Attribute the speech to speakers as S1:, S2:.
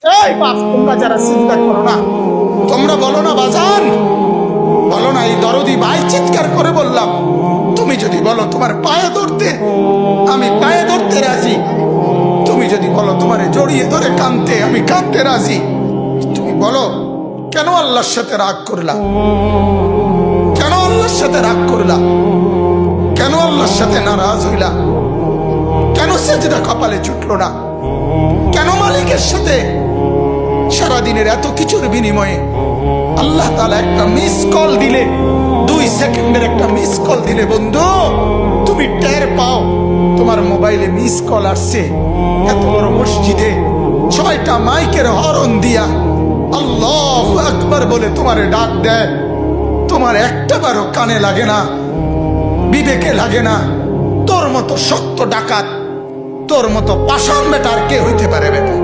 S1: এই বাপ, তোমরা যারা চিন্তা করো না, তোমরা বলো না বাজান, বলো না এই দরদি ভাই চিৎকার করে বললাম, তুমি যদি বলো তোমার পায়ে ধরতে, আমি পায়ে ধরতে রাজি। তুমি যদি বলো তোমারে জড়িয়ে ধরে কাঁদতে, আমি কাঁদতে রাজি। তুমি বলো কেন আল্লাহর সাথে রাগ করলা, কেন আল্লাহর সাথে রাগ করলা, কেন আল্লাহর সাথে নারাজ হইলা, কেন সেজদা কপালে ছুটলো না, কেন মালিকের সাথে সারাদিনের এত কিছুর বিনিময়ে আল্লাহ তাআলা একটা মিস কল দিলে, 2 সেকেন্ডের একটা মিস কল দিলে বন্ধু তুমি টের পাও তোমার মোবাইলে মিস কল আসছে। এত বড় মসজিদে 6টা মাইকের হরন দিয়া আল্লাহু আকবার বলে তোমারে ডাক দেয়, তোমার একটাবারও কানে লাগে না, বিবেকে লাগে না। তোর মতো শক্ত ডাকাত, তোর মতো পাষাণ বেটার কে হইতে পারে বেটা?